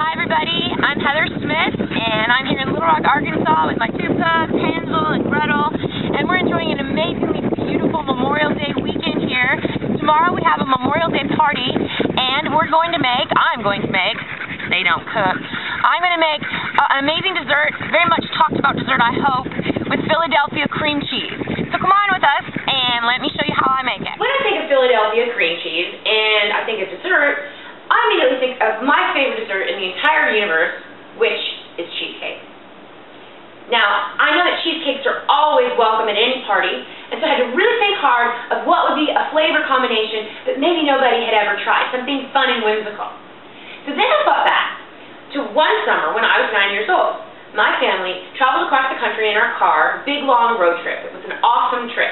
Hi everybody, I'm Heather Smith, and I'm here in Little Rock, Arkansas with my two pups, Hansel and Gretel, and we're enjoying an amazingly beautiful Memorial Day weekend here. Tomorrow we have a Memorial Day party, and I'm going to make, they don't cook, I'm going to make an amazing dessert, very much talked about dessert I hope, with Philadelphia cream cheese. So come on with us, and let me show you how I make it. When I think of Philadelphia cream cheese, and I think of dessert, I immediately think of my favorite dessert in the entire universe, which is cheesecake. Now, I know that cheesecakes are always welcome at any party, and so I had to really think hard of what would be a flavor combination that maybe nobody had ever tried, something fun and whimsical. So then I thought back to one summer when I was 9 years old. My family traveled across the country in our car, big long road trip. It was an awesome trip.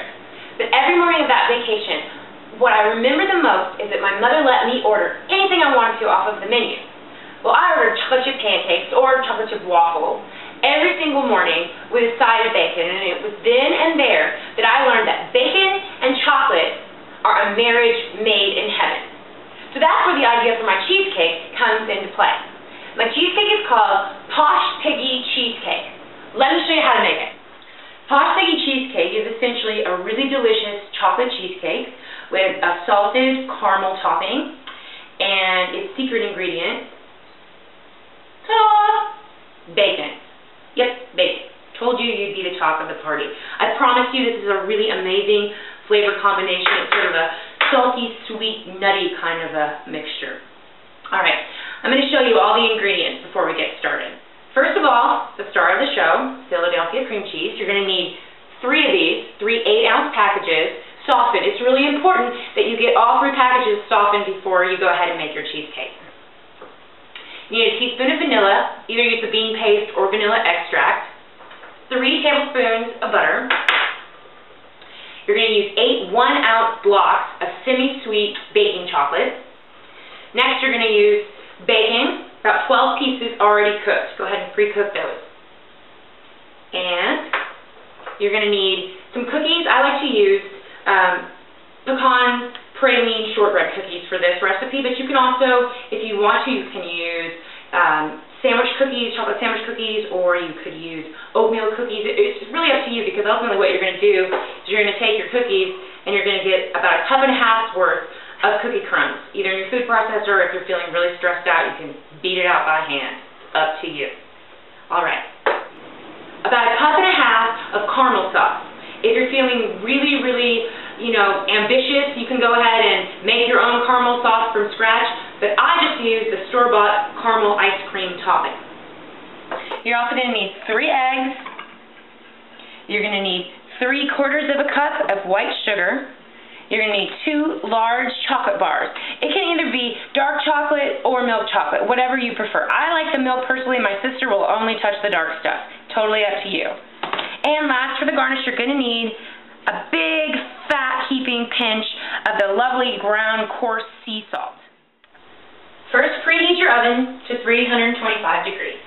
But every morning of that vacation, what I remember the most is that my mother let me order anything I wanted to off of the menu. Well, I ordered chocolate chip pancakes or chocolate chip waffles every single morning with a side of bacon, and it was then and there that I learned that bacon and chocolate are a marriage made in heaven. So that's where the idea for my cheesecake comes into play. My cheesecake is called Posh Piggy Cheesecake. Let me show you how to make it. Posh Piggy Cheesecake is essentially a really delicious chocolate cheesecake with a salted caramel topping, and its secret ingredient, bacon. Yep, bacon. Told you you'd be the talk of the party. I promise you this is a really amazing flavor combination. It's sort of a salty, sweet, nutty kind of a mixture. Alright, I'm going to show you all the ingredients before we get started. First of all, the star of the show, Philadelphia cream cheese. You're going to need 3 of these, 3 8-ounce packages, softened. It's really important that you get all 3 packages softened before you go ahead and make your cheesecake. You need a teaspoon of vanilla, either use the bean paste or vanilla extract, 3 tablespoons of butter. You're going to use 8 1-ounce blocks of semi-sweet baking chocolate. Next, you're going to use bacon, about 12 pieces already cooked. Go ahead and pre-cook those. And you're going to need some cookies. I like to use pecan praline shortbread cookies for this recipe, but you can also, if you want to, you can use sandwich cookies, chocolate sandwich cookies, or you could use oatmeal cookies. It's really up to you, because ultimately what you're going to do is you're going to take your cookies and you're going to get about 1.5 cups worth of cookie crumbs, either in your food processor, or if you're feeling really stressed out, you can beat it out by hand. Up to you. Alright. About 1.5 cups of caramel sauce. If you're feeling really, really, ambitious, you can go ahead and make your own caramel sauce from scratch, but I just use the store-bought caramel ice cream topping. You're also going to need 3 eggs. You're going to need 3/4 of a cup of white sugar. You're going to need 2 large chocolate bars. It can either be dark chocolate or milk chocolate, whatever you prefer. I like the milk personally. My sister will only touch the dark stuff. Totally up to you. And last, for the garnish, you're going to need a big, fat, heaping pinch of the lovely ground coarse sea salt. First, preheat your oven to 325 degrees.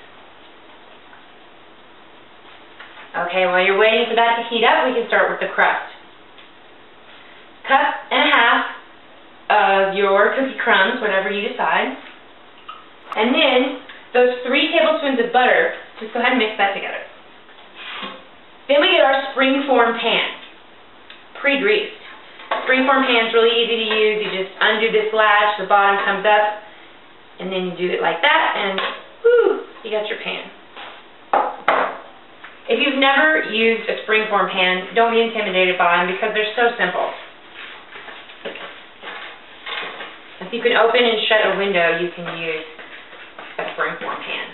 Okay, while you're waiting for that to heat up, we can start with the crust. 1.5 cups of your cookie crumbs, whatever you decide. And then, those 3 tablespoons of butter, just go ahead and mix that together. Then we get our springform pan, pre-greased. Springform pan's really easy to use. You just undo this latch, the bottom comes up, and then you do it like that, and whoo, you got your pan. If you've never used a springform pan, don't be intimidated by them, because they're so simple. If you can open and shut a window, you can use a springform pan.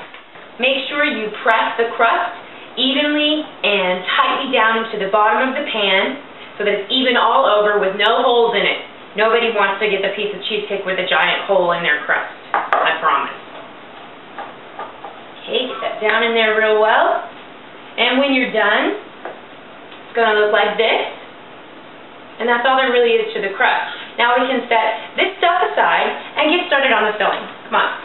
Make sure you press the crust evenly and tightly down into the bottom of the pan so that it's even all over with no holes in it. Nobody wants to get the piece of cheesecake with a giant hole in their crust, I promise. Okay, get that down in there real well. And when you're done, it's going to look like this. And that's all there really is to the crust. Now we can set this stuff aside and get started on the filling. Come on.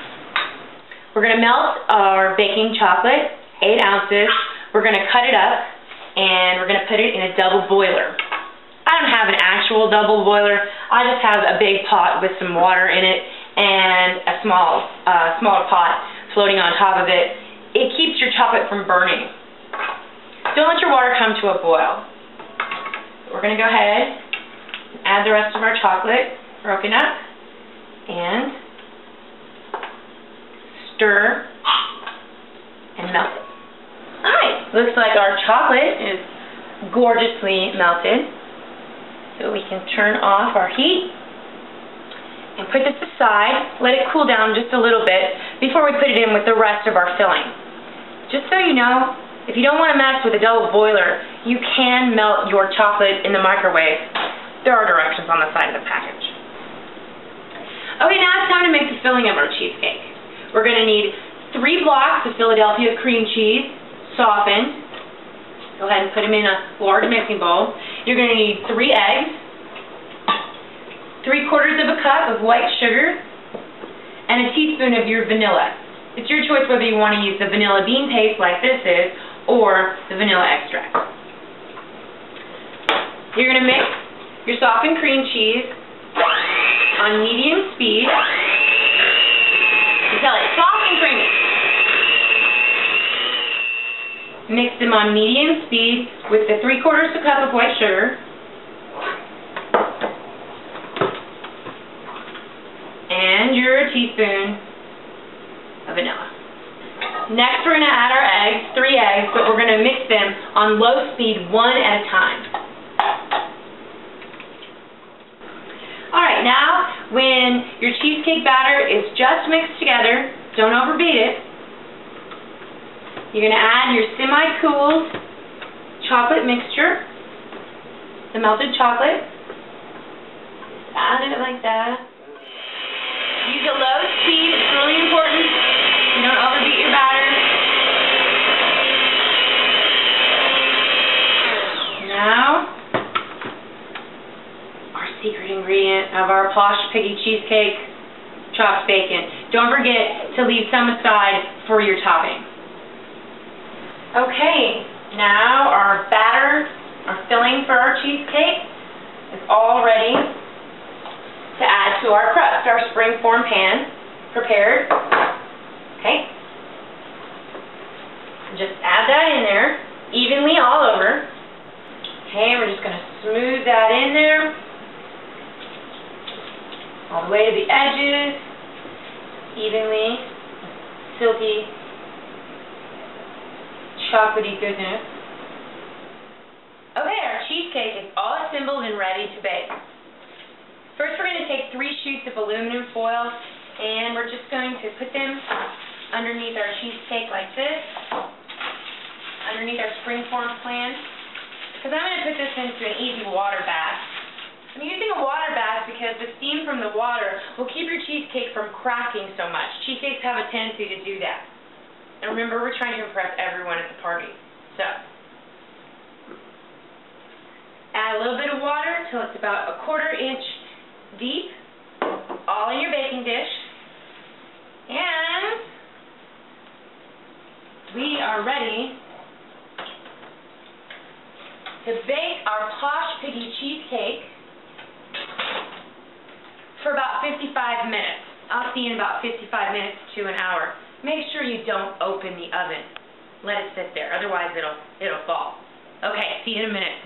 We're going to melt our baking chocolate, 8 ounces. We're going to cut it up, and we're going to put it in a double boiler. I don't have an actual double boiler. I just have a big pot with some water in it and a smaller pot floating on top of it. It keeps your chocolate from burning. Don't let your water come to a boil. We're going to go ahead and add the rest of our chocolate, broken up, and stir and melt it. Alright, looks like our chocolate is gorgeously melted. So we can turn off our heat and put this aside, let it cool down just a little bit before we put it in with the rest of our filling. Just so you know, if you don't want to mess with a double boiler, you can melt your chocolate in the microwave. There are directions on the side of the package. Okay, now it's time to make the filling of our cheesecake. We're going to need 3 blocks of Philadelphia cream cheese, softened. Go ahead and put them in a large mixing bowl. You're going to need 3 eggs, 3/4 of a cup of white sugar, and a teaspoon of your vanilla. It's your choice whether you want to use the vanilla bean paste like this is, or the vanilla extract. You're going to mix your softened cream cheese on medium speed until it's soft and creamy. Mix them on medium speed with the 3/4 a cup of white sugar. And your teaspoon of vanilla. Next, we're going to add our eggs, 3 eggs, but we're going to mix them on low speed, 1 at a time. Alright, now when your cheesecake batter is just mixed together, don't overbeat it, you're going to add your semi-cooled chocolate mixture, the melted chocolate. Just add it like that. Use a low speed, it's really important. You don't overbeat your batter. Now, our secret ingredient of our Posh Piggy Cheesecake, chopped bacon. Don't forget to leave some aside for your topping. Okay, now our batter, our filling for our cheesecake is all ready to add to our crust. Our springform pan prepared. Okay. Just add that in there evenly all over. Okay, we're just going to smooth that in there all the way to the edges, evenly, silky, chocolatey goodness. Okay, our cheesecake is all assembled and ready to bake. First, we're going to take 3 sheets of aluminum foil, and we're just going to put them underneath our cheesecake like this, underneath our springform pan, because I'm going to put this into an easy water bath. I'm using a water bath because the steam from the water will keep your cheesecake from cracking so much. Cheesecakes have a tendency to do that. And remember, we're trying to impress everyone at the party. So, add a little bit of water till it's about 1/4 inch deep, all in your baking dish, and we are ready to bake our Posh Piggy Cheesecake for about 55 minutes. I'll see you in about 55 minutes to an hour. Make sure you don't open the oven. Let it sit there, otherwise it'll fall. Okay, see you in a minute.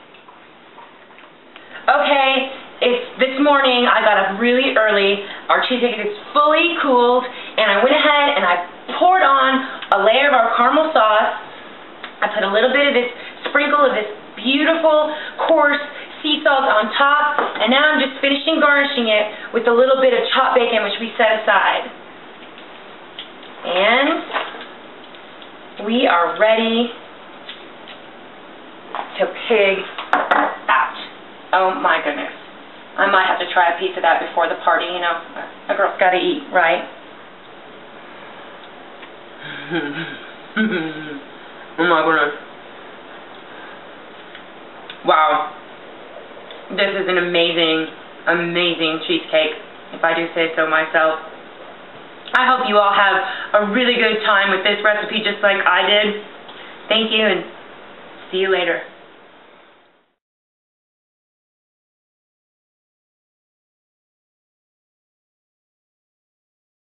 Okay, it's this morning. I got up really early. Our cheesecake is fully cooled, and I went ahead and I poured on a layer of our caramel sauce. I put a little bit of this sprinkle of this beautiful, coarse sea salt on top, and now I'm just finishing garnishing it with a little bit of chopped bacon, which we set aside. And we are ready to pig out. Oh my goodness. I might have to try a piece of that before the party, you know. A girl's got to eat, right? Oh my goodness. Wow. This is an amazing, amazing cheesecake, if I do say so myself. I hope you all have a really good time with this recipe just like I did. Thank you, and see you later.